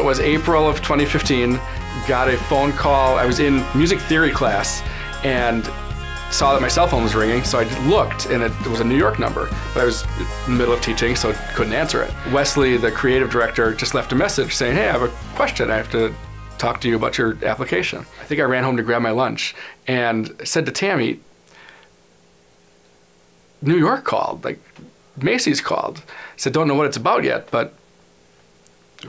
was April of 2015. Got a phone call. I was in music theory class and saw that my cell phone was ringing, so I looked, and it was a New York number, but I was in the middle of teaching, so I couldn't answer it. Wesley, the creative director, just left a message saying, hey, I have a question. I have to talk to you about your application. I think I ran home to grab my lunch and said to Tammy, New York called, like Macy's called. I said, don't know what it's about yet, but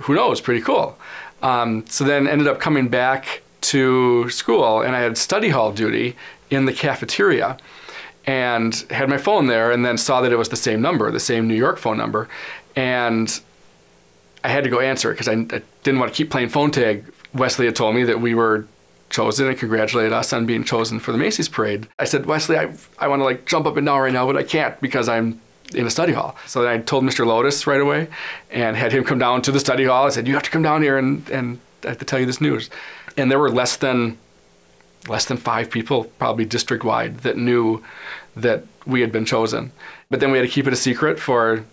who knows, pretty cool. So then ended up coming back to school, and I had study hall duty in the cafeteria and had my phone there, and then saw that it was the same number, the same New York phone number. And I had to go answer it because I didn't want to keep playing phone tag. Wesley had told me that we were chosen and congratulated us on being chosen for the Macy's parade. I said, Wesley, I want to like jump up and down right now, but I can't because I'm in a study hall. So then I told Mr. Lotus right away and had him come down to the study hall. I said, you have to come down here and I have to tell you this news. And there were less than 5 people, probably district-wide, that knew that we had been chosen. But then we had to keep it a secret for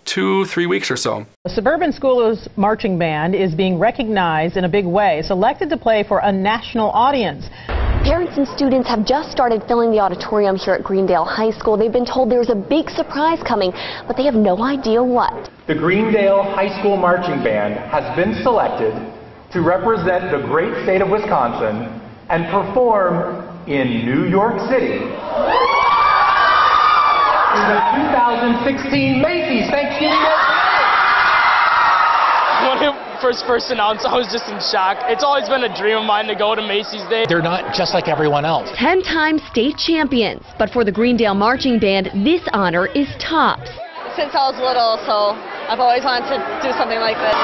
2-3 weeks or so. The Suburban Schools Marching Band is being recognized in a big way, selected to play for a national audience. Parents and students have just started filling the auditorium here at Greendale High School. They've been told there's a big surprise coming, but they have no idea what. The Greendale High School Marching Band has been selected to represent the great state of Wisconsin and perform in New York City in the 2016 Macy's Thanksgiving Day. When it first announced, I was just in shock. It's always been a dream of mine to go to Macy's Day. They're not just like everyone else. 10-time state champions, but for the Greendale Marching Band, this honor is tops. Since I was little, so I've always wanted to do something like this.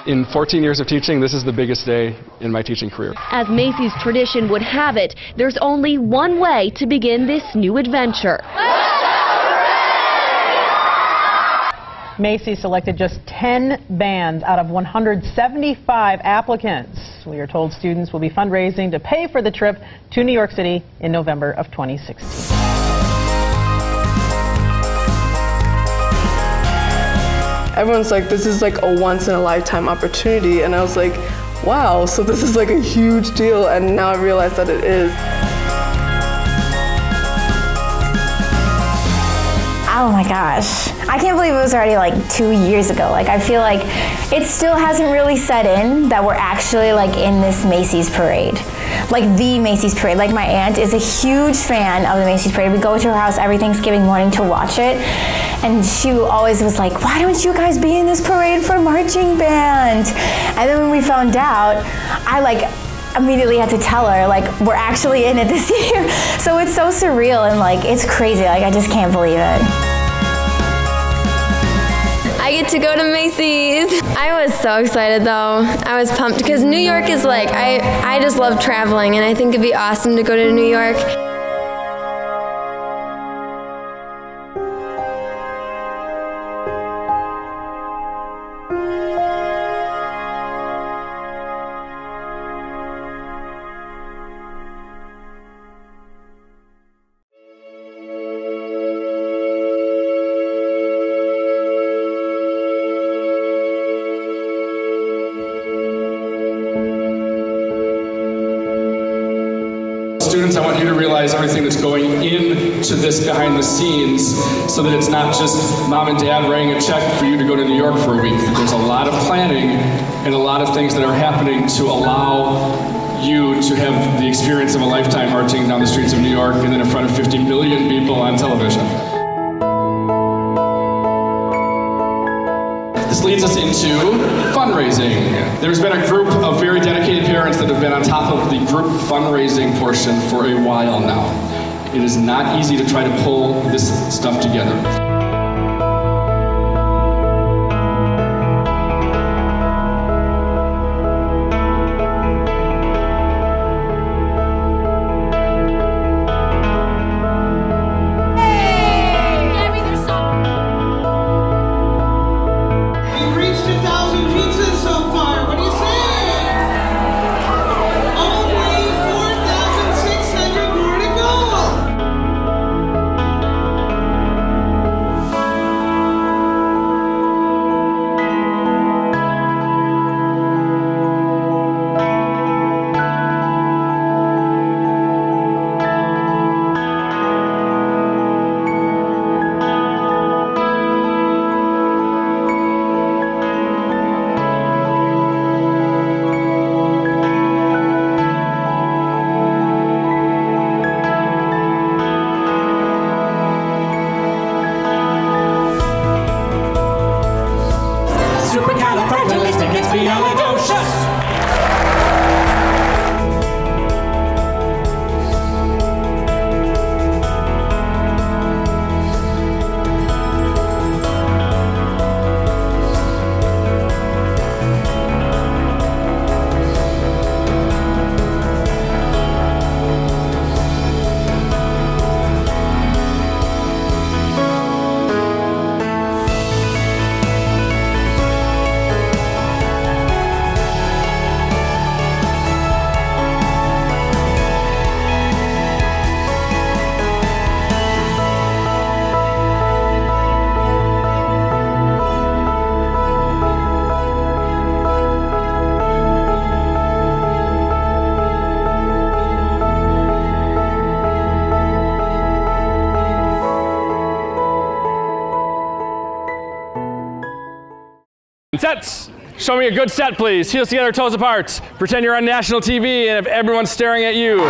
In 14 years of teaching, this is the biggest day in my teaching career. As Macy's tradition would have it, there's only one way to begin this new adventure. Macy's selected just 10 bands out of 175 applicants. We are told students will be fundraising to pay for the trip to New York City in November of 2016. Everyone's like, this is like a once-in-a-lifetime opportunity, and I was like, wow, so this is like a huge deal, and now I realize that it is. Oh my gosh. I can't believe it was already like 2 years ago. Like, I feel like it still hasn't really set in that we're actually like in this Macy's parade. Like the Macy's parade. Like, my aunt is a huge fan of the Macy's parade. We go to her house every Thanksgiving morning to watch it. And she always was like, why don't you guys be in this parade for marching band? And then when we found out, I like immediately had to tell her, like, we're actually in it this year. So it's so surreal and like, it's crazy. Like, I just can't believe it. I get to go to Macy's. I was so excited though. I was pumped because New York is like, I just love traveling, and I think it'd be awesome to go to New York. Students, I want you to realize everything that's going into this behind the scenes so that it's not just mom and dad writing a check for you to go to New York for a week. There's a lot of planning and a lot of things that are happening to allow you to have the experience of a lifetime marching down the streets of New York and then in front of 50 million people on television. This leads us into fundraising. There's been a group of very dedicated parents that have been on top of the group fundraising portion for a while now. It is not easy to try to pull this stuff together. Supercalifragilisticexpialidocious. Sets! Show me a good set, please. Heels together, toes apart. Pretend you're on national TV and if everyone's staring at you.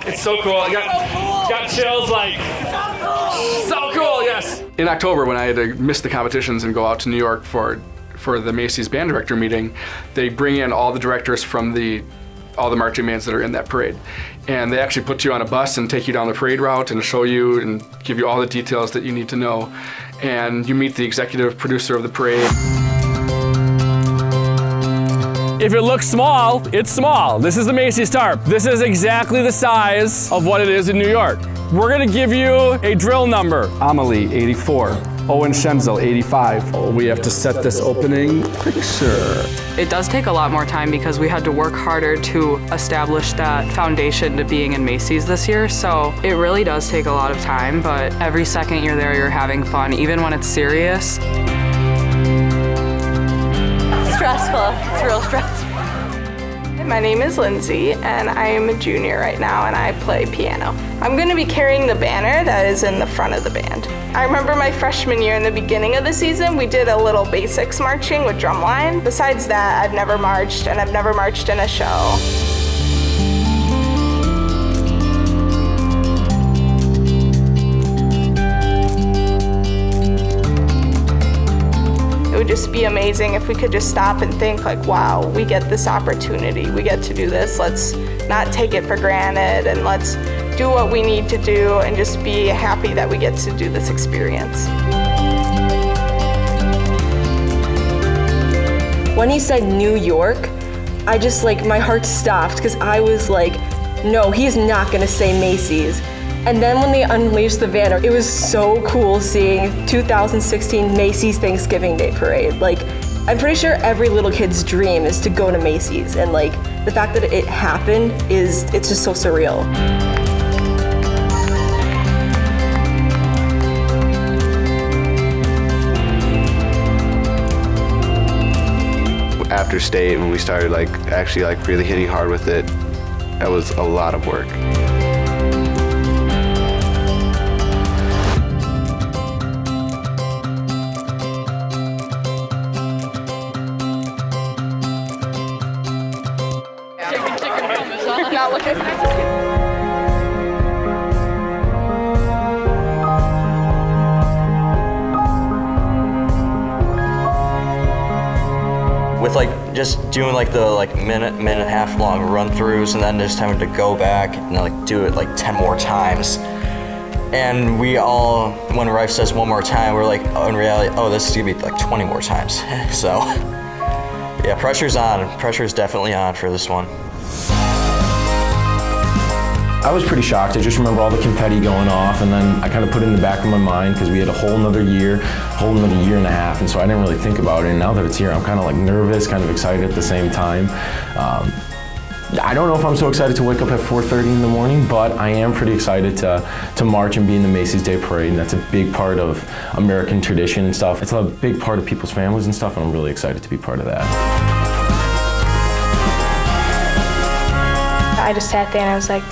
It's so cool. I got chills, like, so cool, yes. In October, when I had to miss the competitions and go out to New York for the Macy's band director meeting, they bring in all the directors from all the marching bands that are in that parade. And they actually put you on a bus and take you down the parade route and show you and give you all the details that you need to know. And you meet the executive producer of the parade. If it looks small, it's small. This is the Macy's tarp. This is exactly the size of what it is in New York. We're gonna give you a drill number. Amelie, 84. Owen Schenzel, 85. We have to set this opening picture. It does take a lot more time because we had to work harder to establish that foundation to being in Macy's this year. So it really does take a lot of time, but every second you're there, you're having fun, even when it's serious. Stressful. It's real stressful. My name is Lindsay, and I am a junior right now, and I play piano. I'm going to be carrying the banner that is in the front of the band. I remember my freshman year in the beginning of the season, we did a little basics marching with drumline. Besides that, I've never marched, and I've never marched in a show. It would just be amazing if we could just stop and think like, wow, we get this opportunity, we get to do this. Let's not take it for granted and let's do what we need to do and just be happy that we get to do this experience. When he said New York, I just my heart stopped because I was like, no, he's not gonna say Macy's. And then when they unleashed the banner, it was so cool seeing 2016 Macy's Thanksgiving Day Parade. I'm pretty sure every little kid's dream is to go to Macy's, and the fact that it happened it's just so surreal. After state, when we started actually really hitting hard with it, that was a lot of work. With just doing the minute and a half long run throughs and then just having to go back and do it 10 more times. And we all, when Rife says one more time, we're oh, in reality, oh, this is gonna be 20 more times. So yeah, pressure's on. Pressure's definitely on for this one. I was pretty shocked. I just remember all the confetti going off, and then I kind of put it in the back of my mind because we had a whole nother year, and a half, and so I didn't really think about it. And now that it's here, I'm kind of nervous, kind of excited at the same time. I don't know if I'm so excited to wake up at 4:30 in the morning, but I am pretty excited to march and be in the Macy's Day Parade, and that's a big part of American tradition and stuff. It's a big part of people's families and stuff, and I'm really excited to be part of that. I just sat there and I was like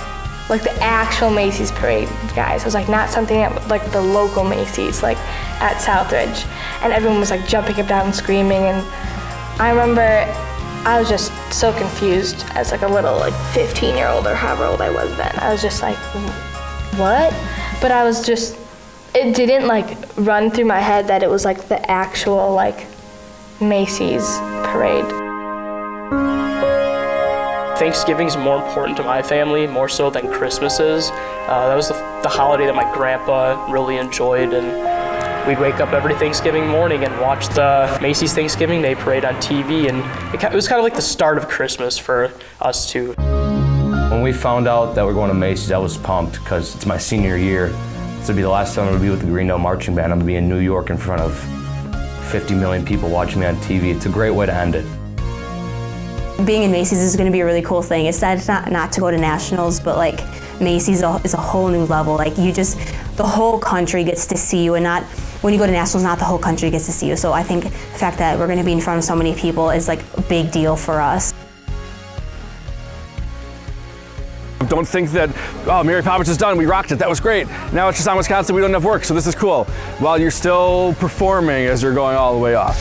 the actual Macy's parade, guys. It was like not something at like the local Macy's, like at Southridge. And everyone was like jumping up, down and screaming. And I remember I was just so confused as like a little like 15-year-old or however old I was then. I was just like, what? But I was just, it didn't like run through my head that it was like the actual like Macy's parade. Thanksgiving is more important to my family, more so than Christmas is. That was the holiday that my grandpa really enjoyed, and we'd wake up every Thanksgiving morning and watch the Macy's Thanksgiving Day Parade on TV, and it was kind of like the start of Christmas for us too. When we found out that we're going to Macy's, I was pumped because it's my senior year. This will be the last time I'm going to be with the Greendale Marching Band. I'm going to be in New York in front of 50 million people watching me on TV. It's a great way to end it. Being in Macy's is going to be a really cool thing. It's not to go to nationals, but like Macy's is a whole new level. Like the whole country gets to see you, and not when you go to nationals, not the whole country gets to see you. So I think the fact that we're going to be in front of so many people is like a big deal for us. Don't think that, oh, Mary Poppins is done, we rocked it, that was great. Now it's just on Wisconsin, we don't have work, so this is cool. While you're still performing as you're going all the way off.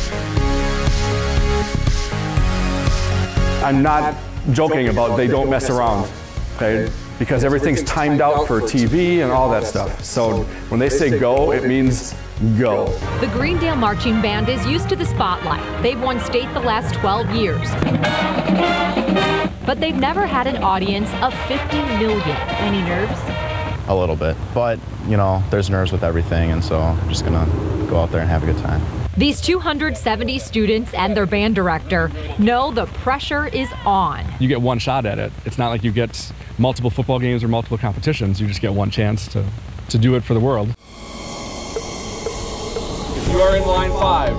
I'm not joking about they don't mess around, okay? Because everything's timed out for TV and all that stuff. So when they say go, it means go. The Greendale Marching Band is used to the spotlight. They've won state the last 12 years. But they've never had an audience of 50 million. Any nerves? A little bit, but you know, there's nerves with everything, and so I'm just gonna go out there and have a good time. These 270 students and their band director know the pressure is on. You get one shot at it. It's not like you get multiple football games or multiple competitions. You just get one chance to do it for the world. If you are in line 5,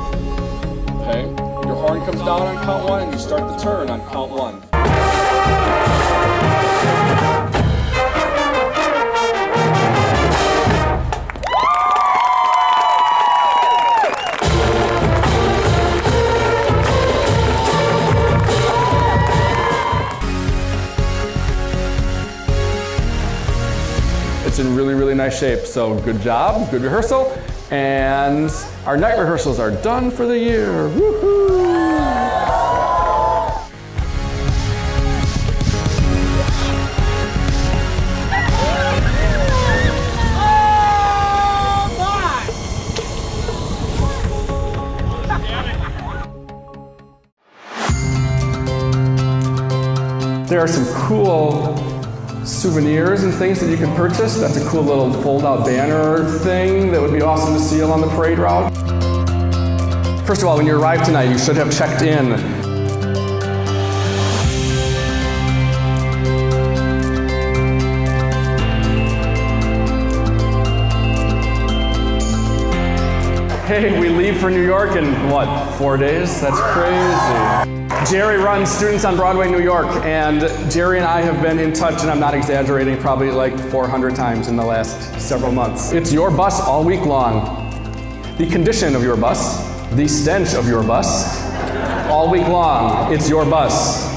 okay, your horn comes down on count 1 and you start the turn on count 1. It's in really, really nice shape, so good job, good rehearsal, and our night rehearsals are done for the year. Woohoo! There are some cool souvenirs and things that you can purchase. That's a cool little fold-out banner thing that would be awesome to see along the parade route. First of all, when you arrive tonight, you should have checked in. Hey, we leave for New York in, what, 4 days? That's crazy. Jerry runs Students on Broadway, New York, and Jerry and I have been in touch, and I'm not exaggerating, probably like 400 times in the last several months. It's your bus all week long. The condition of your bus, the stench of your bus, all week long, it's your bus.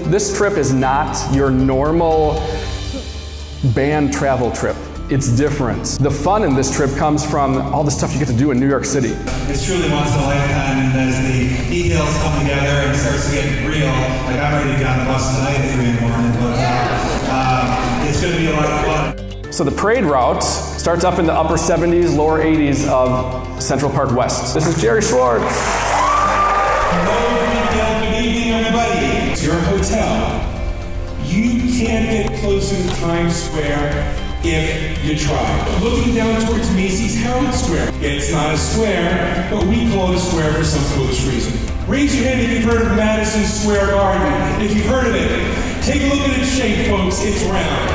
This trip is not your normal band travel trip. It's different. The fun in this trip comes from all the stuff you get to do in New York City. It's truly once in a lifetime, and as the details come together and it starts to get real, like I'm ready to get on the bus tonight at 3 in the morning, but it's going to be a lot of fun. So the parade route starts up in the upper 70s, lower 80s of Central Park West. This is Jerry Schwartz. Hello, Greendale. Good evening, everybody. It's your hotel. You can't get closer to Times Square if you try. Looking down towards Macy's Herald Square. It's not a square, but we call it a square for some foolish reason. Raise your hand if you've heard of Madison Square Garden. If you've heard of it, take a look at its shape, folks. It's round.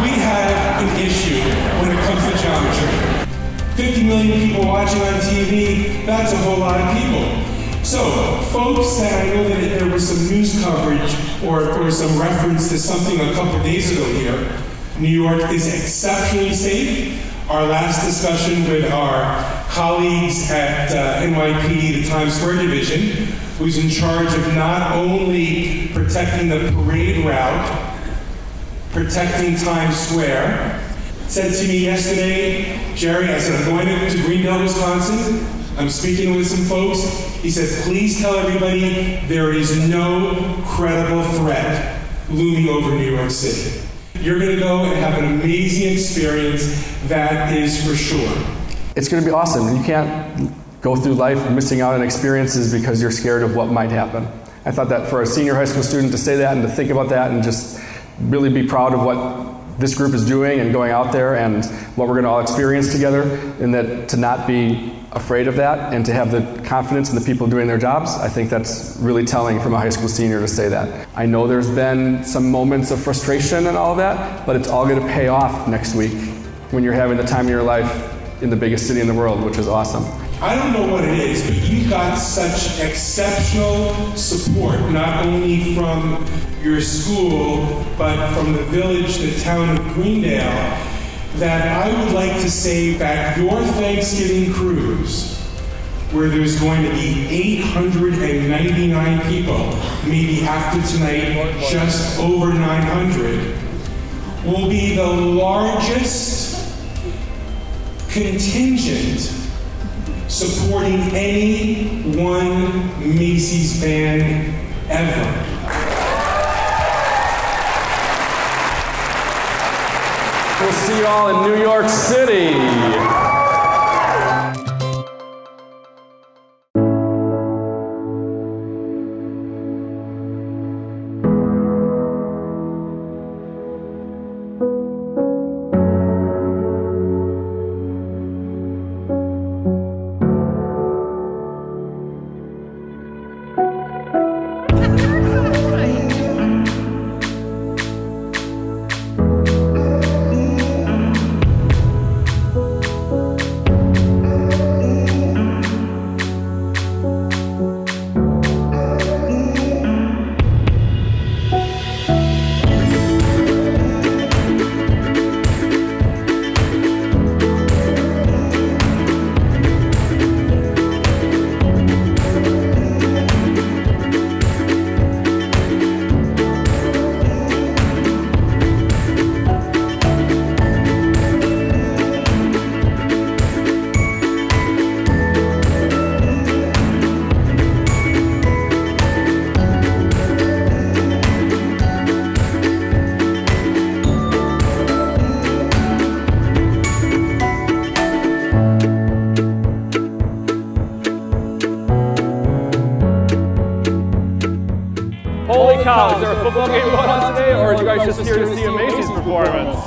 We have an issue when it comes to geometry. 50 million people watching on TV, that's a whole lot of people. So, folks, I know that there was some news coverage or some reference to something a couple days ago here. New York is exceptionally safe. Our last discussion with our colleagues at NYPD, the Times Square Division, who's in charge of not only protecting the parade route, protecting Times Square, said to me yesterday, Jerry, I said, I'm going to Greendale, Wisconsin. I'm speaking with some folks. He said, please tell everybody there is no credible threat looming over New York City. You're going to go and have an amazing experience, that is for sure. It's going to be awesome. You can't go through life missing out on experiences because you're scared of what might happen. I thought that for a senior high school student to say that and to think about that and just really be proud of what this group is doing and going out there and what we're going to all experience together, and that to not be afraid of that and to have the confidence in the people doing their jobs, I think that's really telling from a high school senior to say that. I know there's been some moments of frustration and all of that, but it's all going to pay off next week when you're having the time of your life in the biggest city in the world, which is awesome. I don't know what it is, but you got such exceptional support, not only from your school, but from the village, the town of Greendale, that I would like to say that your Thanksgiving cruise, where there's going to be 899 people, maybe after tonight, just over 900, will be the largest contingent supporting any one Macy's band ever. We'll see you all in New York City. Holy cow, is there a football game going on today, or are you guys just here to see a Macy's performance?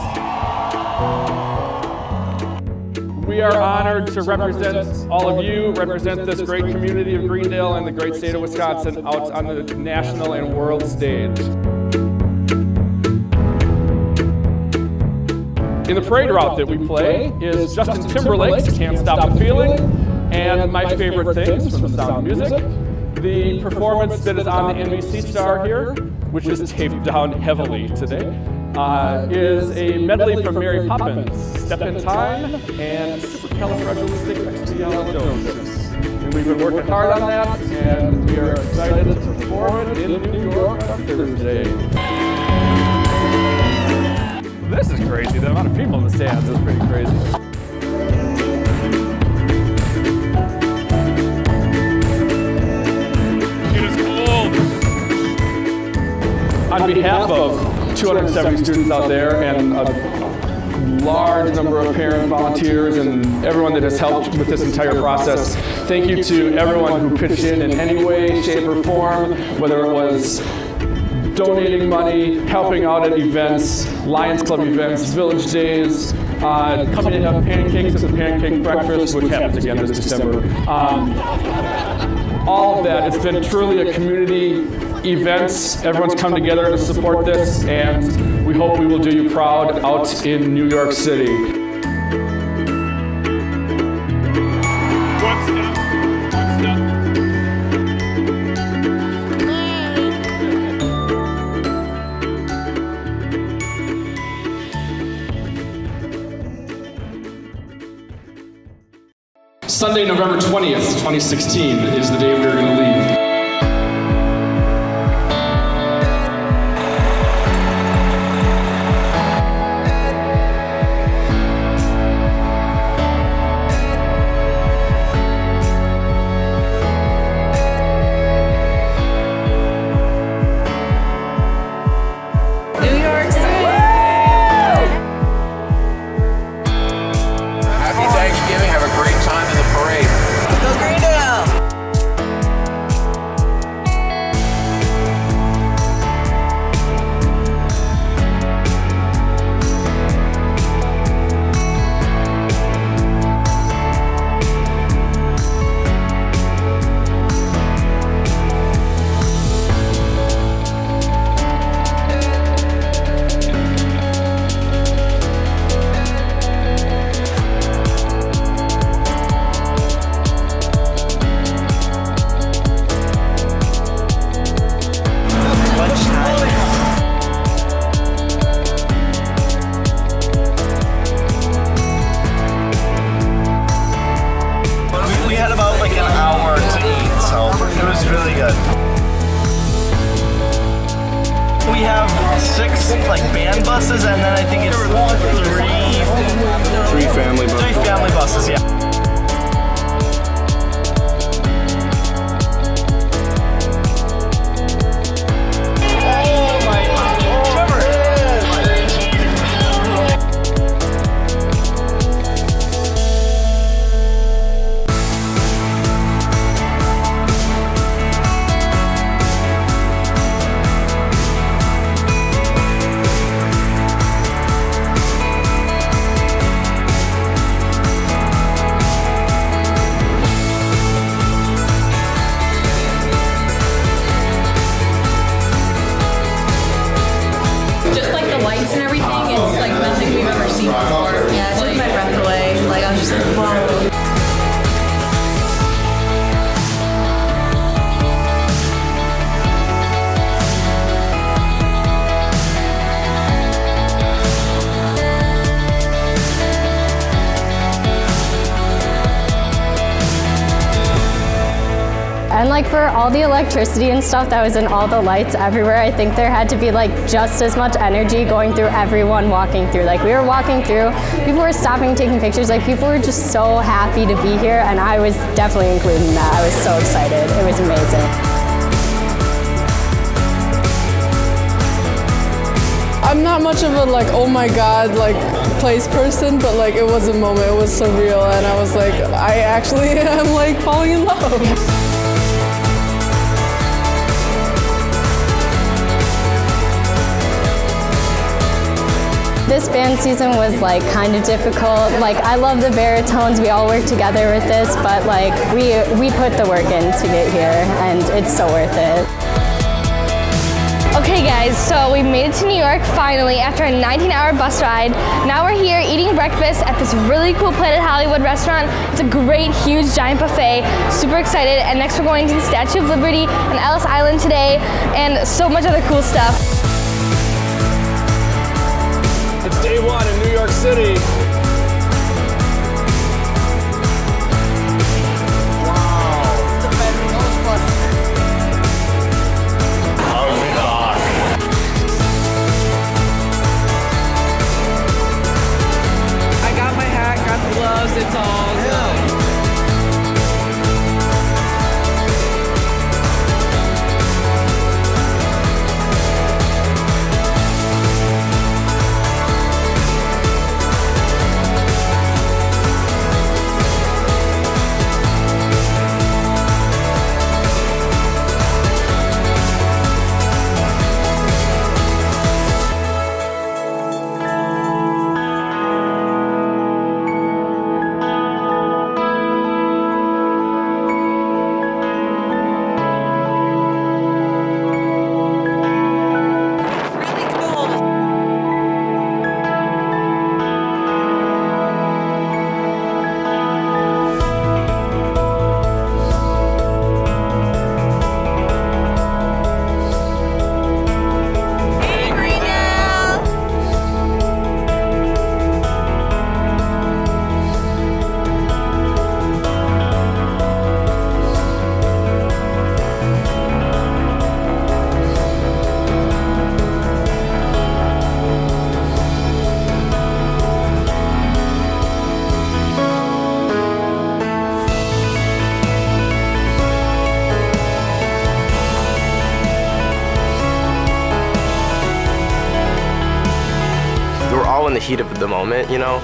We are honored to represent all of you, represent this great community of Greendale and the great state of Wisconsin out on the national and world stage. In the parade route that we play is Justin Timberlake's Can't Stop the Feeling, and my favorite things from The Sound of Music. The performance that is on the NBC Star here, which is taped down heavily today, is a medley from Mary Poppins, Step in Time, and Supercalifragilisticexpialidocious. And we've been working hard on that, and we are excited to perform it in New York on Thursday. This is crazy. The amount of people in the stands is pretty crazy. On behalf of 270 students out there and a large number of parent volunteers and everyone that has helped with this entire process, thank you to everyone who pitched in any way, shape, or form, whether it was donating money, helping out at events, Lions Club events, Village Days, coming to have pancakes at the Pancake Breakfast, which happens again this December. All of that, it's been truly a community event. Everyone's come together to support this, and we hope we will do you proud out in New York City. Sunday, November 20th, 2016 is the day we're going to leave. buses, and then I think it's Three family buses. 3 family buses, yeah. Just like the lights and everything, it's like nothing we've ever seen before. Yeah, it took my breath away. Like I was just like, whoa. And like for all the electricity and stuff that was in all the lights everywhere, I think there had to be like just as much energy going through everyone walking through. Like we were walking through, people were stopping, taking pictures, like people were just so happy to be here, and I was definitely included in that. I was so excited. It was amazing. I'm not much of a like, oh my God, like place person, but like it was a moment, it was surreal, and I was like, I actually am like falling in love. This band season was like kind of difficult. Like I love the baritones, we all work together with this, but like we put the work in to get here, and it's so worth it. Okay guys, so we made it to New York finally after a 19-hour bus ride. Now we're here eating breakfast at this really cool Planet Hollywood restaurant. It's a great, huge, giant buffet. Super excited. And next we're going to the Statue of Liberty and Ellis Island today, and so much other cool stuff. It's day one in New York City. It's all good. In the heat of the moment, you know,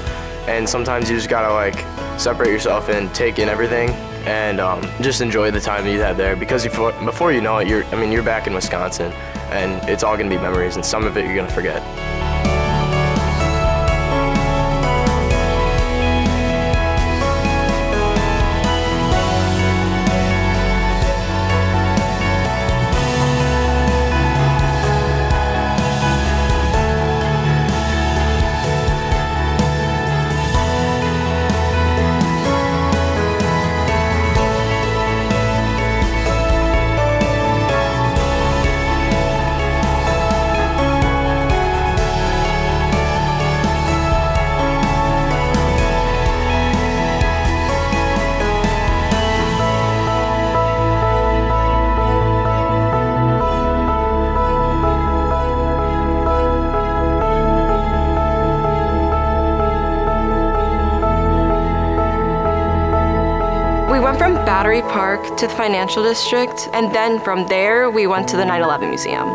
and sometimes you just gotta like separate yourself and take in everything and just enjoy the time that you had there, because before you know it, you're back in Wisconsin, and it's all gonna be memories, and some of it you're gonna forget. Battery Park to the Financial District, and then from there we went to the 9/11 Museum.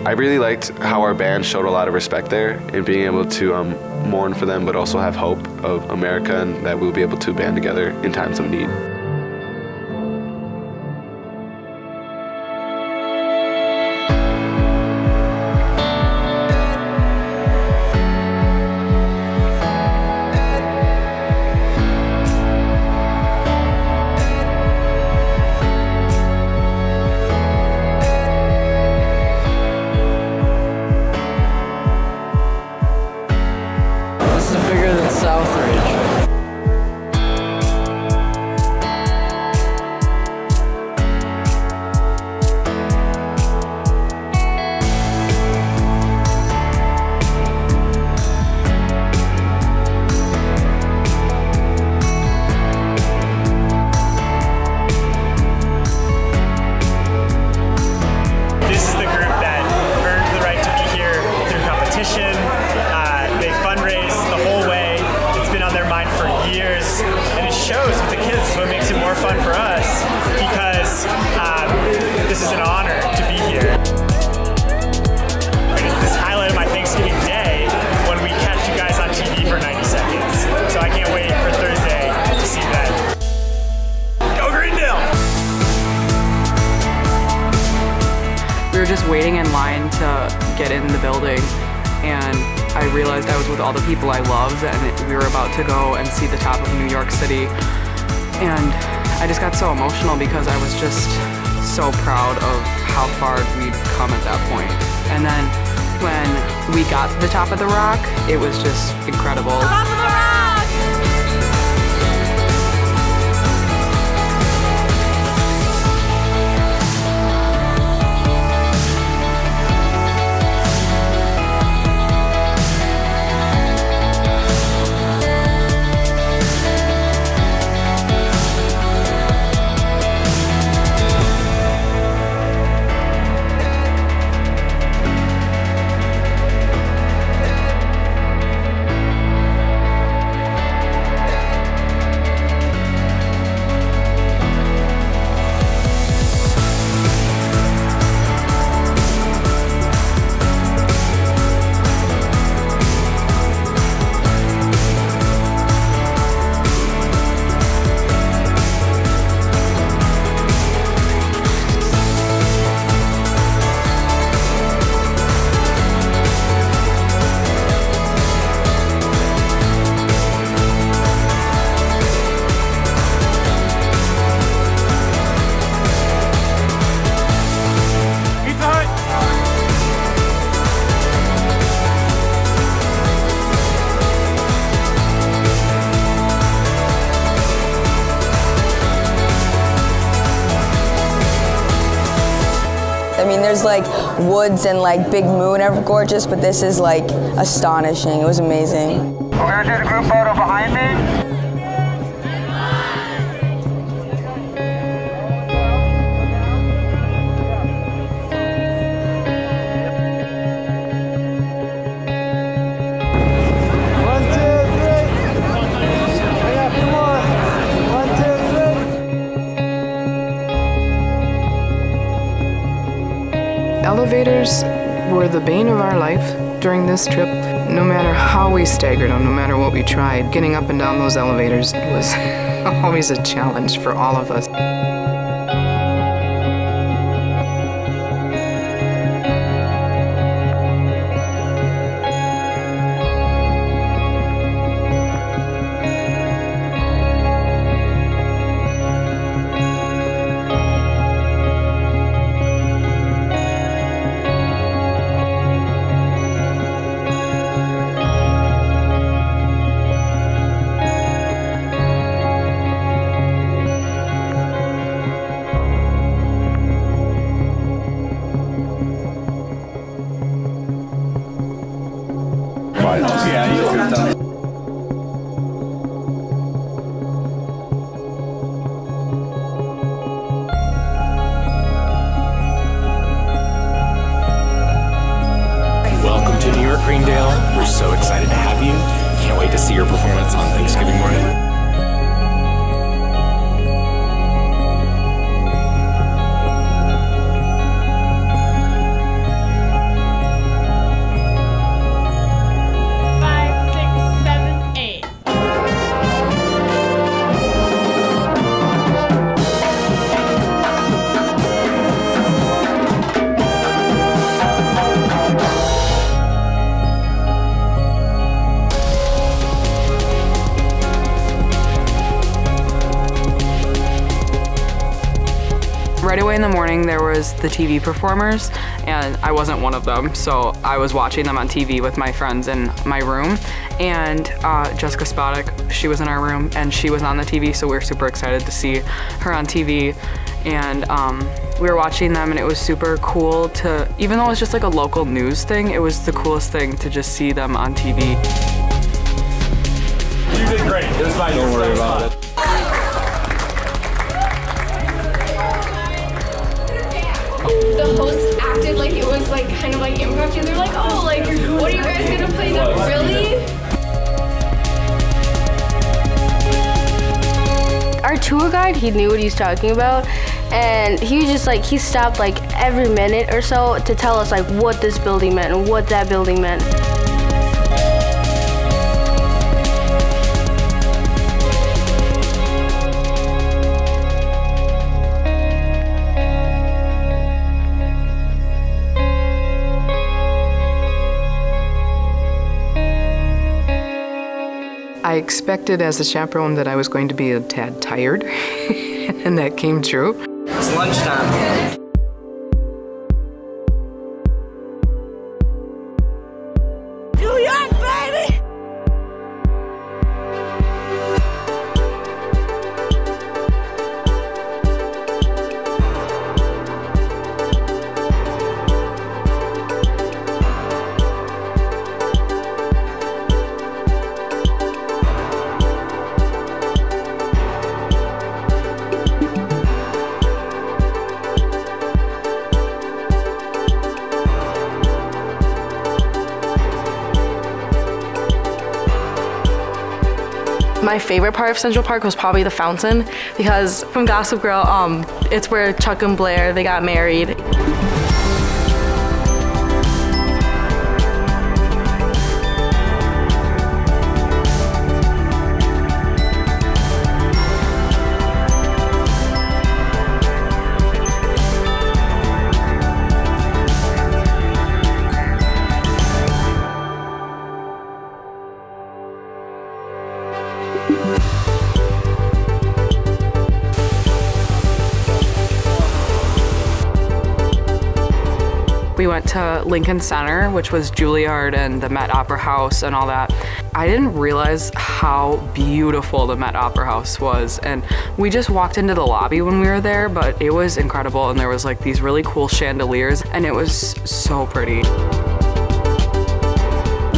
I really liked how our band showed a lot of respect there and being able to mourn for them, but also have hope of America and that we'll be able to band together in times of need. This is an honor to be here. It's this highlight of my Thanksgiving day when we catch you guys on TV for 90 seconds. So I can't wait for Thursday to see that. Go Greendale! We were just waiting in line to get in the building, and I realized I was with all the people I loved, and we were about to go and see the top of New York City. And I just got so emotional because I was just so proud of how far we'd come at that point. And then when we got to the top of the rock, it was just incredible. Top of the rock! I mean, there's like woods and like big moon are gorgeous, but this is like astonishing. It was amazing. We're gonna do the group photo behind me. elevators were the bane of our life during this trip. No matter how we staggered them, no matter what we tried, getting up and down those elevators was always a challenge for all of us. Welcome to New York Greendale. We're so excited to have you. Can't wait to see your performance on Thanksgiving morning. Right away in the morning there was the TV performers, and I wasn't one of them, so I was watching them on TV with my friends in my room, and Jessica Spodek, she was in our room and she was on the TV, so we were super excited to see her on TV. And we were watching them and it was super cool to, even though it was just like a local news thing, it was the coolest thing to just see them on TV. You did great. It was fine. Don't worry about it. The host acted like it was like kind of like improv. They're like, oh, like, what are you guys gonna play now? Really? Our tour guide, he knew what he was talking about, and he was just like, he stopped like every minute or so to tell us like what this building meant and what that building meant. I expected as a chaperone that I was going to be a tad tired, and that came true. It's lunchtime. New York, baby! My favorite part of Central Park was probably the fountain, because from Gossip Girl, it's where Chuck and Blair, they got married. We went to Lincoln Center, which was Juilliard and the Met Opera House and all that. I didn't realize how beautiful the Met Opera House was, and we just walked into the lobby when we were there, but it was incredible, and there was like these really cool chandeliers, and it was so pretty.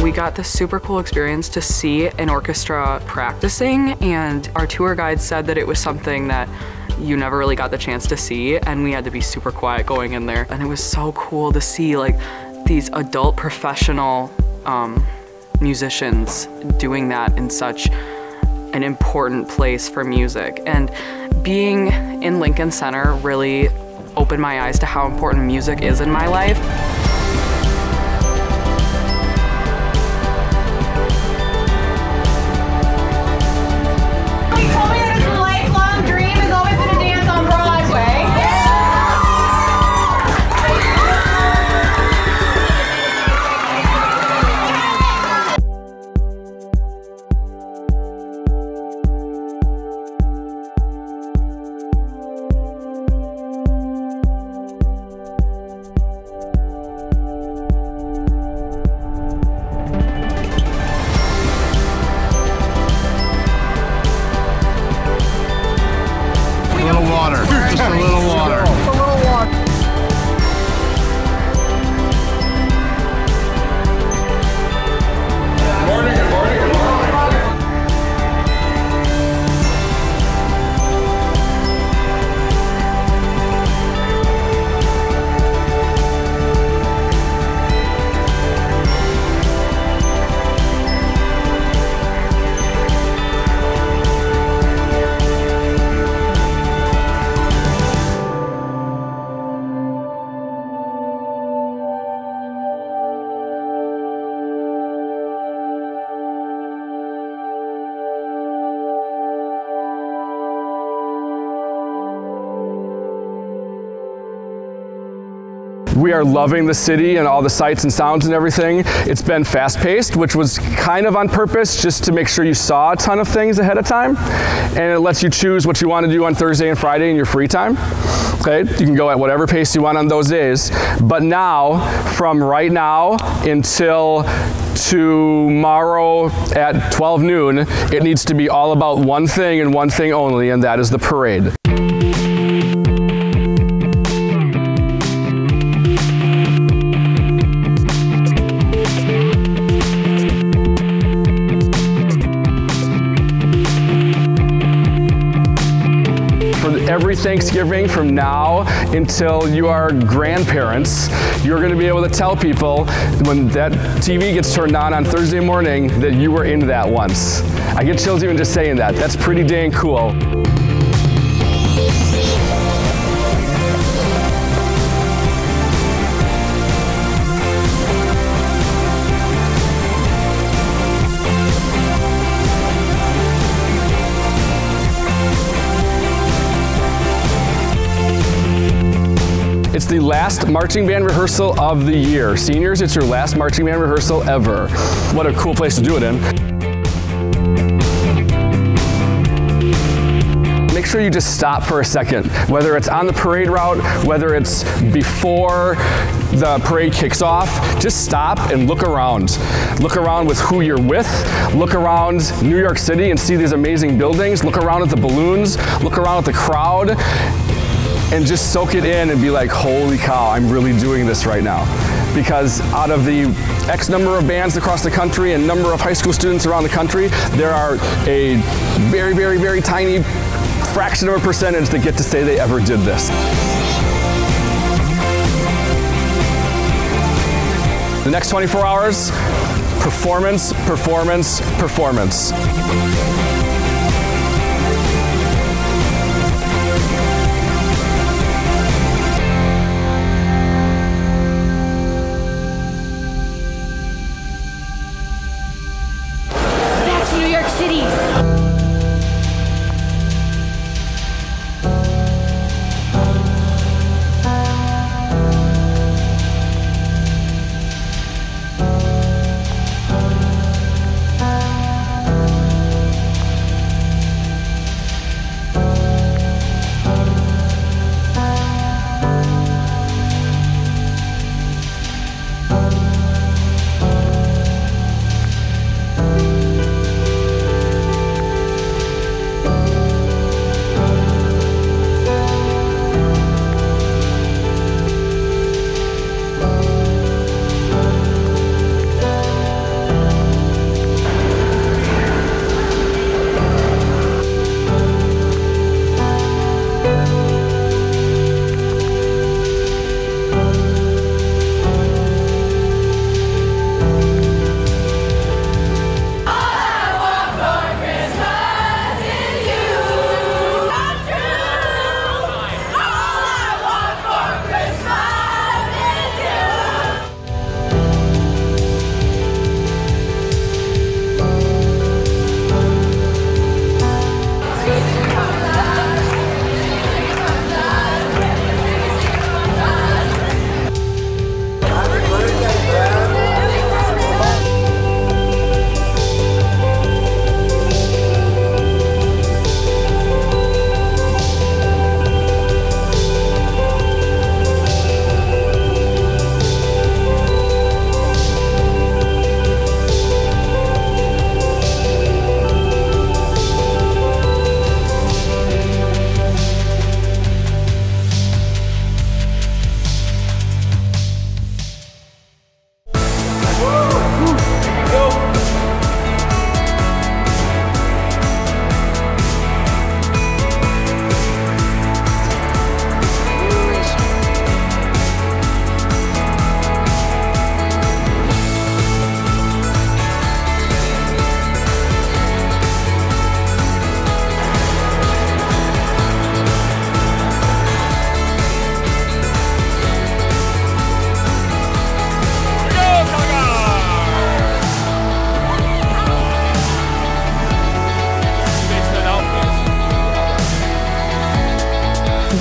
We got this super cool experience to see an orchestra practicing, and our tour guide said that it was something that you never really got the chance to see, and we had to be super quiet going in there. And it was so cool to see like these adult professional musicians doing that in such an important place for music. And being in Lincoln Center really opened my eyes to how important music is in my life. We are loving the city and all the sights and sounds and everything. It's been fast-paced, which was kind of on purpose, just to make sure you saw a ton of things ahead of time. And it lets you choose what you want to do on Thursday and Friday in your free time. Okay, you can go at whatever pace you want on those days. But now, from right now until tomorrow at 12 noon, it needs to be all about one thing and one thing only, and that is the parade. Every Thanksgiving from now until you are grandparents, you're going to be able to tell people when that TV gets turned on Thursday morning that you were in that once. I get chills even just saying that. That's pretty dang cool. It's the last marching band rehearsal of the year. Seniors, it's your last marching band rehearsal ever. What a cool place to do it in. Make sure you just stop for a second, whether it's on the parade route, whether it's before the parade kicks off, just stop and look around. Look around with who you're with, look around New York City and see these amazing buildings, look around at the balloons, look around at the crowd, and just soak it in and be like, holy cow, I'm really doing this right now. Because out of the X number of bands across the country and number of high school students around the country, there are a very, very, very tiny fraction of a percentage that get to say they ever did this. The next 24 hours, performance, performance, performance. New York City.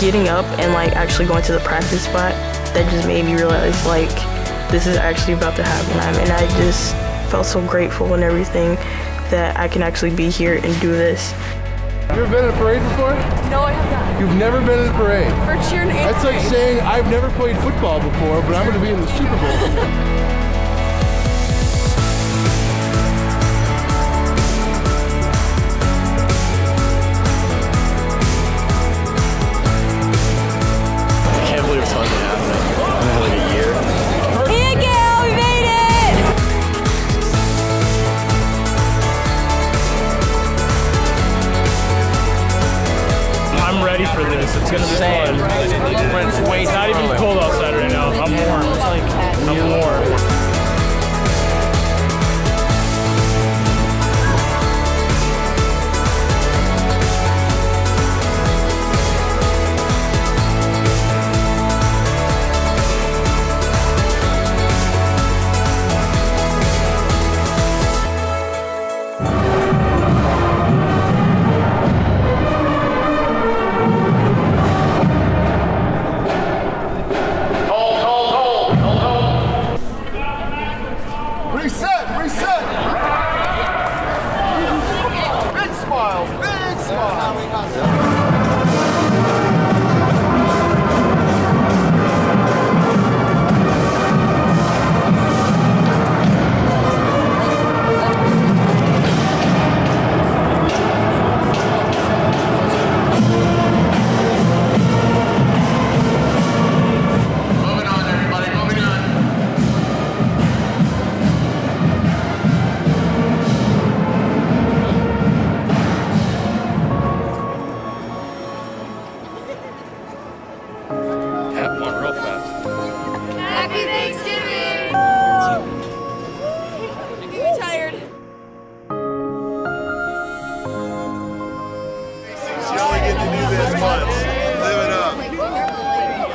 Getting up and like actually going to the practice spot that just made me realize like this is actually about to happen. And I just felt so grateful and everything that I can actually be here and do this. You ever been in a parade before? No, I have not. You've never been in a parade? For cheer and That's like saying I've never played football before, but I'm going to be in the Super Bowl. Ready for this. It's gonna be fun. When it's not even cold outside right now. I'm warm. It's like I'm warm.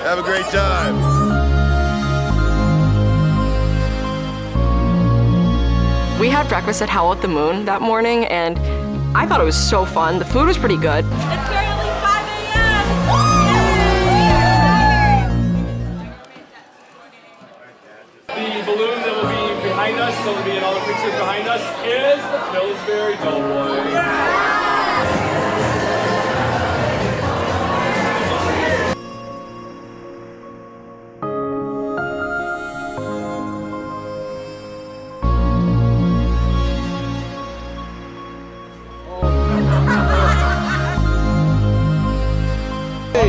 Have a great time. We had breakfast at Howl at the Moon that morning, and I thought it was so fun. The food was pretty good. It's currently 5 a.m. The balloon that will be behind us, so will be in all the pictures behind us, is the Pillsbury Doughboy.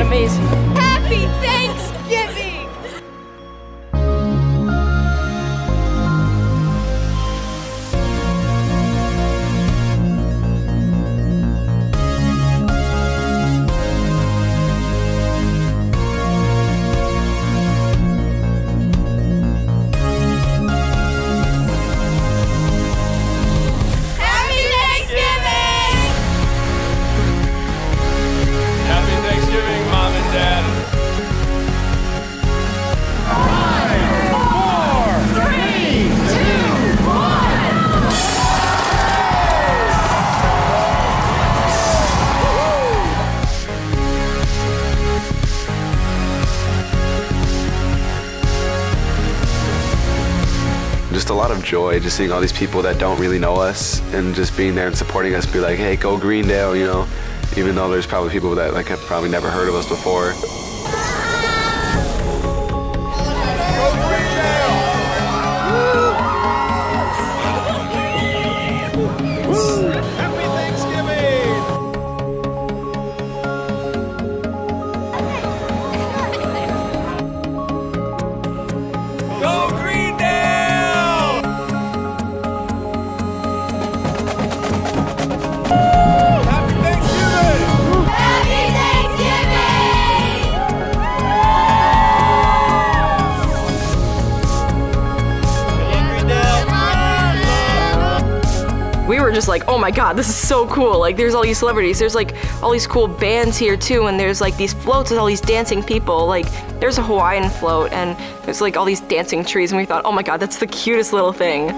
Amazing. Happy Thanksgiving! Just a lot of joy, just seeing all these people that don't really know us and just being there and supporting us, be like, hey, go Greendale, you know, even though there's probably people that like have probably never heard of us before. We were just like, oh my god, this is so cool. Like, there's all these celebrities, there's like all these cool bands here too, and there's like these floats with all these dancing people. Like, there's a Hawaiian float, and there's like all these dancing trees, and we thought, oh my god, that's the cutest little thing. So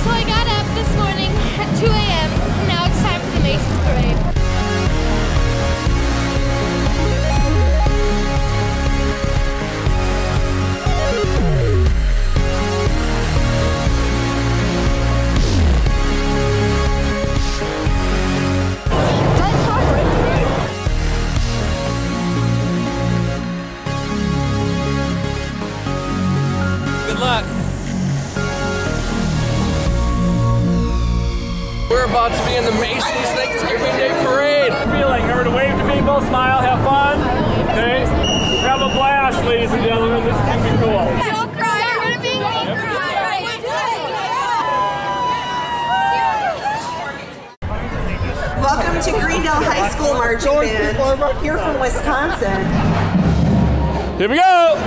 I got up this morning at 2 a.m. and now it's time for the Macy's parade. about to be in the Macy's Thanksgiving Day Parade. Feeling, remember to wave to people, smile, have fun. Okay? Have a blast, ladies and gentlemen. This is going to be cool. Don't cry. You're going to be Welcome to Greendale High School Marching Band, here from Wisconsin. Here we go!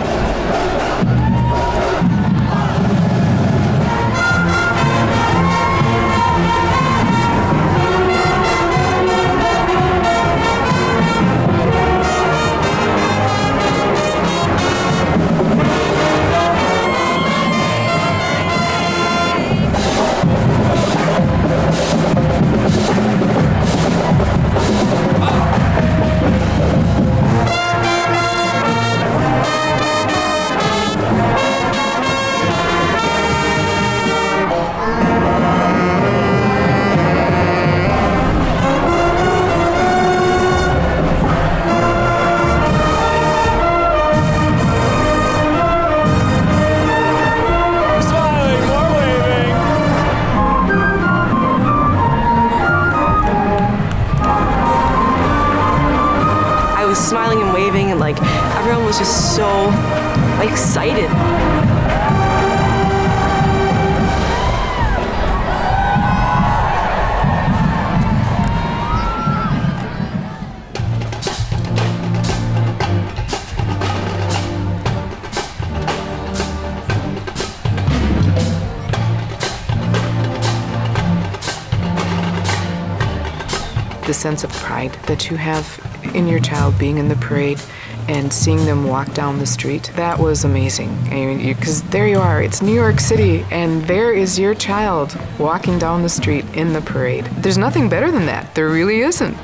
Smiling and waving, and like everyone was just so excited. The sense of pride that you have in your child being in the parade and seeing them walk down the street, that was amazing. I mean, because there you are, it's New York City, and there is your child walking down the street in the parade. There's nothing better than that. There really isn't.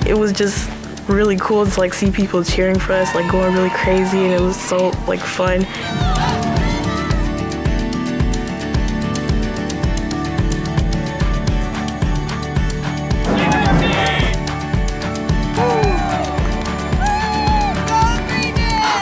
It was just really cool to like see people cheering for us, like going really crazy, and it was so like fun.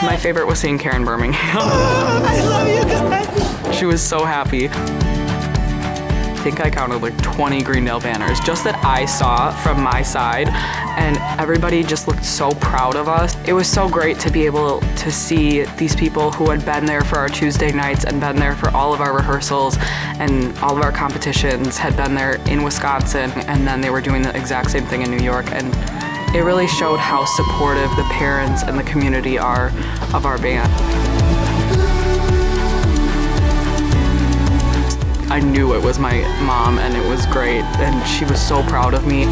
My favorite was seeing Karen Birmingham. I love you guys. She was so happy. I think I counted like 20 Greendale banners just that I saw from my side, and everybody just looked so proud of us. It was so great to be able to see these people who had been there for our Tuesday nights and been there for all of our rehearsals and all of our competitions, had been there in Wisconsin, and then they were doing the exact same thing in New York. And it really showed how supportive the parents and the community are of our band. I knew it was my mom, and it was great, and she was so proud of me.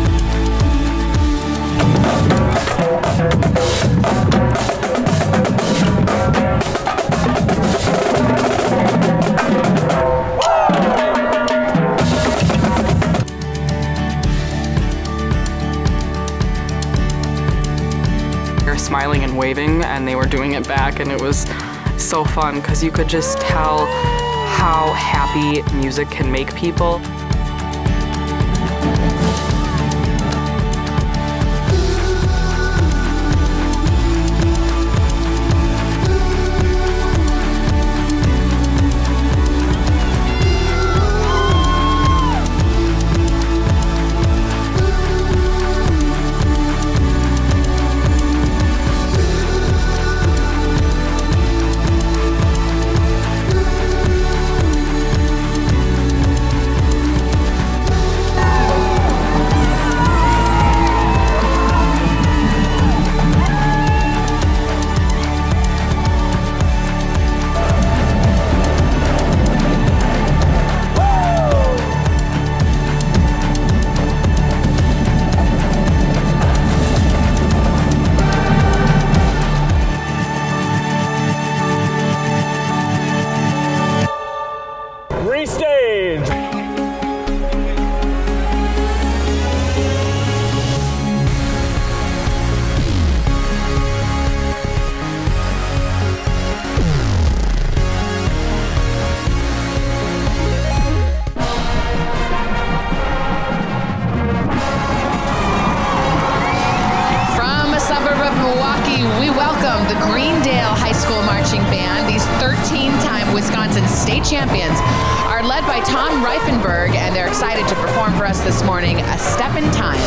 They were smiling and waving, and they were doing it back, and it was so fun because you could just tell how happy music can make people. state champions are led by Tom Reifenberg, and they're excited to perform for us this morning, A Step in Time.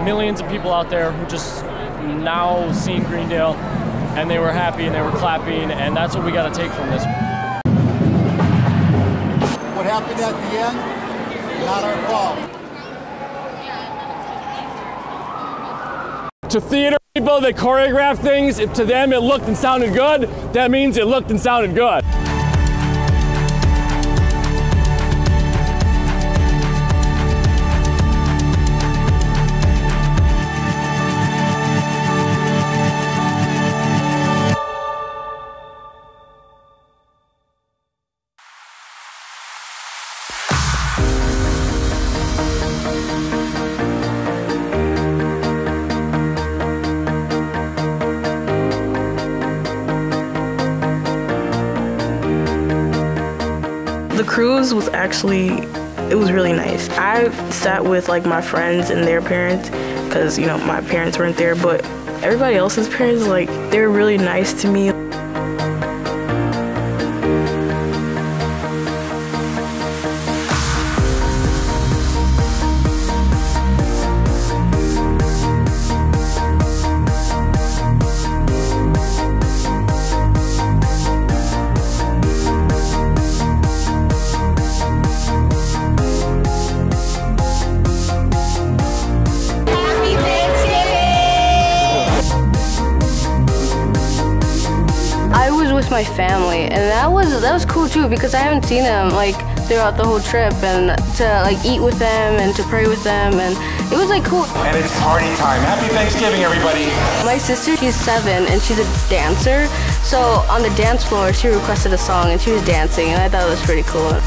Millions of people out there who just now seen Greendale, and they were happy and they were clapping, and that's what we got to take from this. What happened at the end? Not our fault. To theater people that choreograph things, if to them it looked and sounded good, that means it looked and sounded good. The cruise was actually, it was really nice. I sat with like my friends and their parents because, you know, my parents weren't there, but everybody else's parents, like, they were really nice to me. My family, and that was cool too, because I haven't seen them like throughout the whole trip, and to like eat with them and to pray with them, and it was like cool. And it's party time. Happy Thanksgiving, everybody. My sister, she's 7 and she's a dancer, so on the dance floor she requested a song and she was dancing, and I thought it was pretty cool.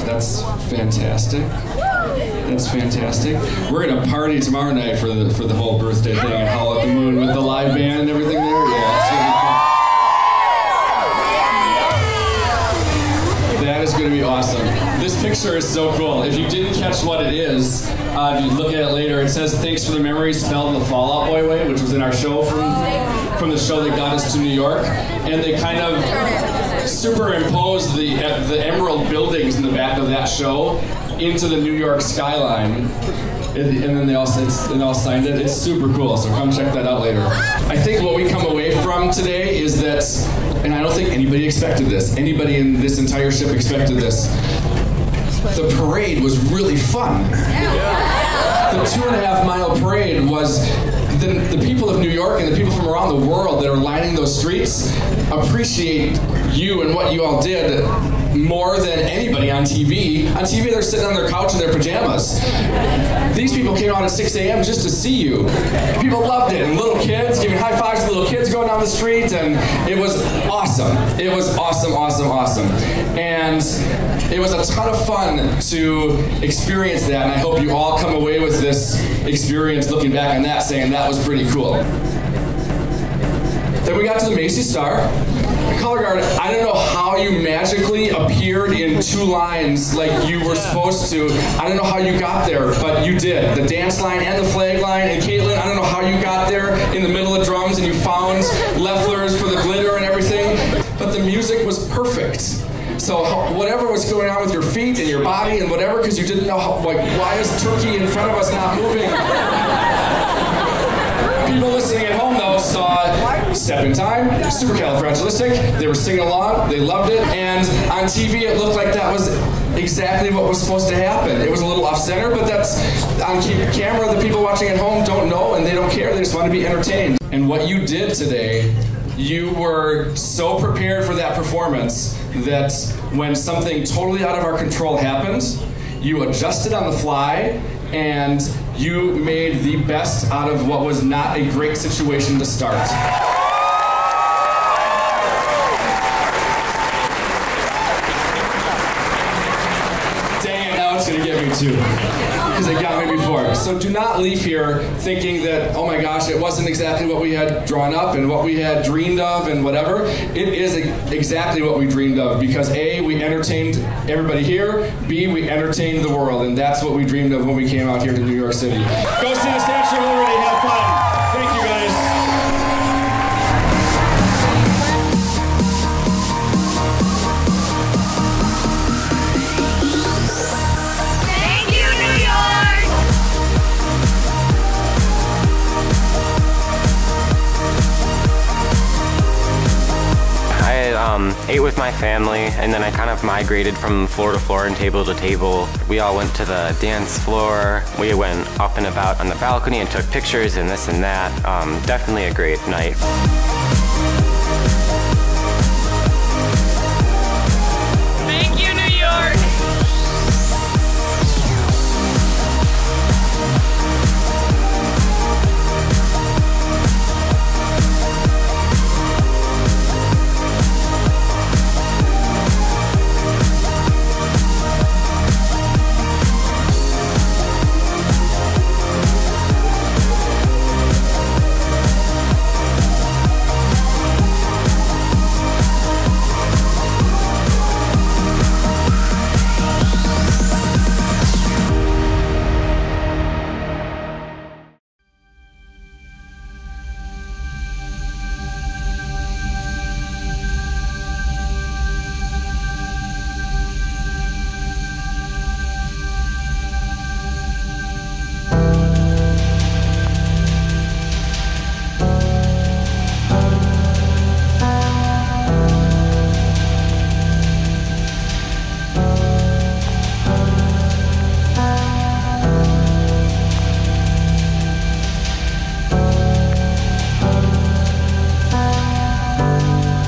That's fantastic. That's fantastic. We're gonna party tomorrow night for the whole birthday thing and Howl at the Moon with the live band and everything there. Yeah, it's gonna be fun. That is gonna be picture is so cool. If you didn't catch what it is, if you look at it later, it says "Thanks for the memories" spelled the Fall Out Boy way, which was in our show from the show that got us to New York, and they kind of superimposed the Emerald buildings in the back of that show into the New York skyline. And then they all signed it. It's super cool, so come check that out later. I think what we come away from today is that, and I don't think anybody expected this, anybody in this entire ship expected this, the parade was really fun. The 2.5 mile parade was, the people of New York and the people from around the world that are lining those streets appreciate you and what you all did more than anybody on TV. On TV, they're sitting on their couch in their pajamas. These people came out at 6 a.m. just to see you. People loved it, and little kids giving high fives to little kids going down the street, and it was awesome. It was awesome, awesome, awesome. And it was a ton of fun to experience that, and I hope you all come away with this experience looking back on that saying that was pretty cool. Then we got to the Macy's Star. The Color Guard, I don't know how you magically appeared in 2 lines like you were supposed to. I don't know how you got there, but you did. The dance line and the flag line. And Caitlin, I don't know how you got there in the middle of drums and you found Leffler's for the glitter and everything, but the music was perfect. So whatever was going on with your feet and your body and whatever, because you didn't know how, like, why is Turkey in front of us not moving? People listening at home, though, saw Step in Time, Supercalifragilistic. They were singing along, they loved it, and on TV it looked like that was exactly what was supposed to happen. It was a little off-center, but that's on camera. The people watching at home don't know, and they don't care. They just want to be entertained. And what you did today, you were so prepared for that performance that when something totally out of our control happened, you adjusted on the fly, and you made the best out of what was not a great situation to start. Dang it, now it's gonna get me too, because it got me before. So do not leave here thinking that, oh my gosh, it wasn't exactly what we had drawn up and what we had dreamed of and whatever. It is exactly what we dreamed of, because A, we entertained everybody here, B, we entertained the world, and that's what we dreamed of when we came out here to New York City. Go see the Statue of Liberty, have fun. Thank you guys. Ate with my family, and then I kind of migrated from floor to floor and table to table. We all went to the dance floor. We went up and about on the balcony and took pictures and this and that. Definitely a great night. Thank you, New York.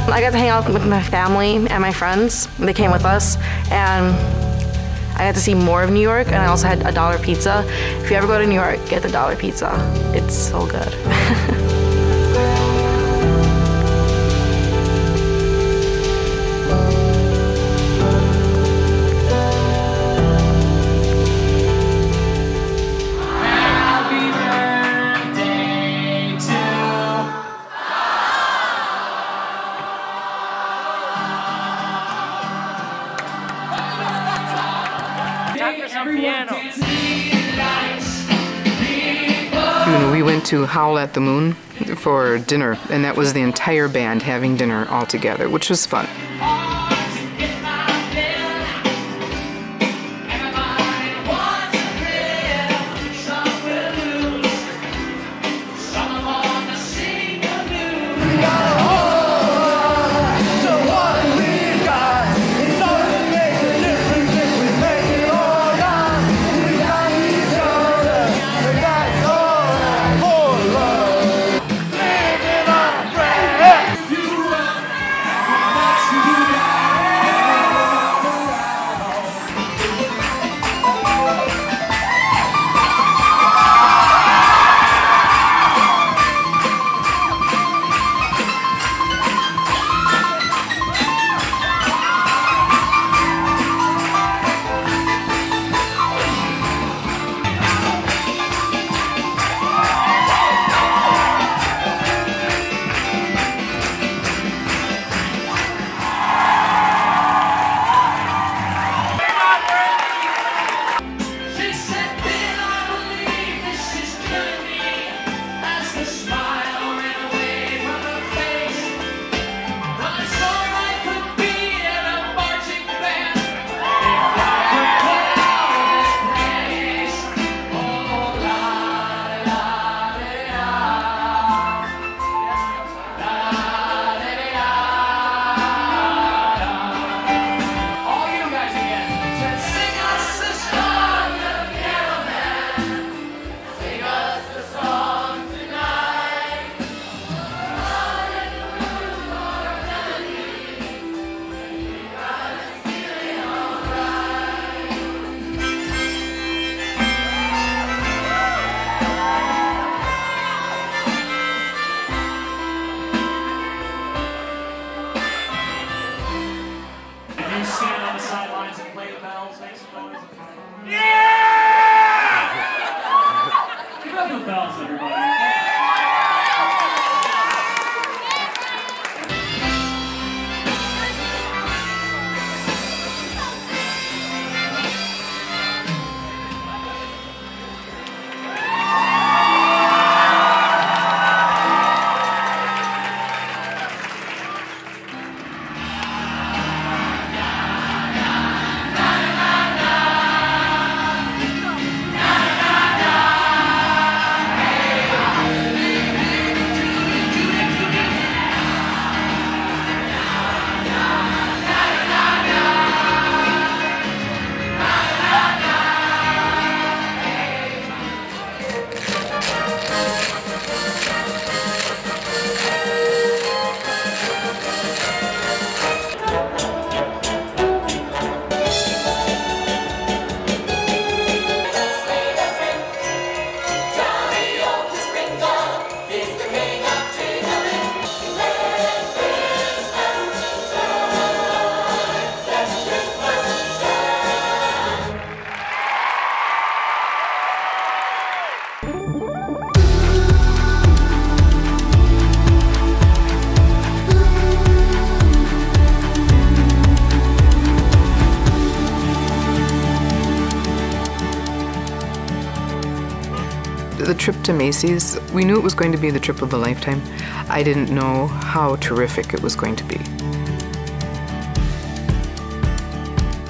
I got to hang out with my family and my friends. They came with us, and I got to see more of New York, and I also had a dollar pizza. If you ever go to New York, get the dollar pizza. It's so good. piano. We went to Howl at the Moon for dinner, and that was the entire band having dinner all together, which was fun. Stand on the sidelines and play the bells, make some noise. Yeah! Give up the bells, everybody. The trip to Macy's, we knew it was going to be the trip of a lifetime. I didn't know how terrific it was going to be.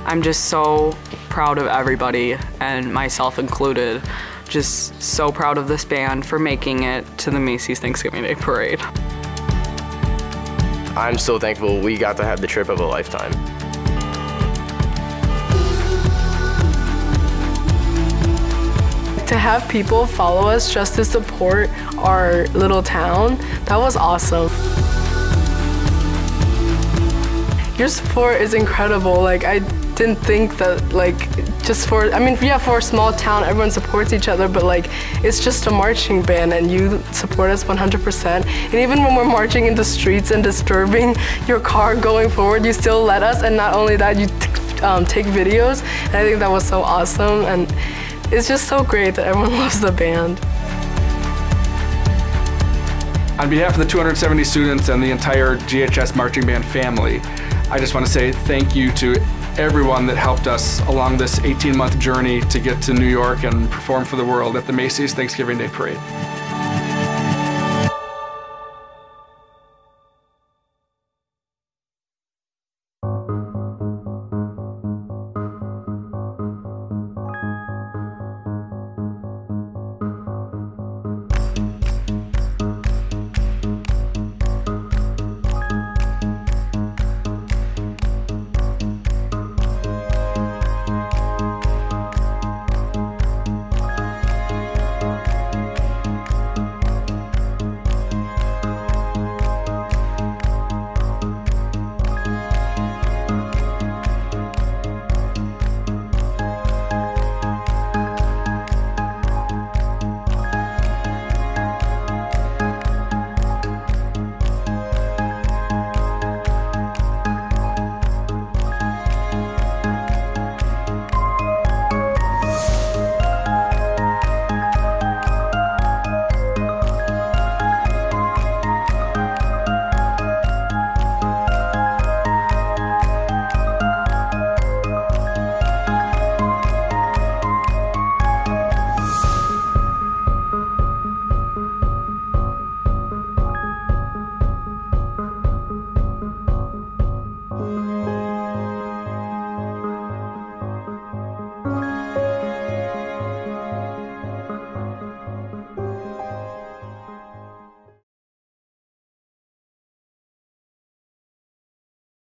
I'm just so proud of everybody, and myself included. Just so proud of this band for making it to the Macy's Thanksgiving Day Parade. I'm so thankful we got to have the trip of a lifetime. To have people follow us just to support our little town, that was awesome. Your support is incredible. Like, I didn't think that, like, just for, I mean, yeah, for a small town, everyone supports each other, but like, it's just a marching band and you support us 100%. And even when we're marching in the streets and disturbing your car going forward, you still let us, and not only that, you take videos, and I think that was so awesome. And it's just so great that everyone loves the band. On behalf of the 270 students and the entire GHS Marching Band family, I just want to say thank you to everyone that helped us along this 18-month journey to get to New York and perform for the world at the Macy's Thanksgiving Day Parade.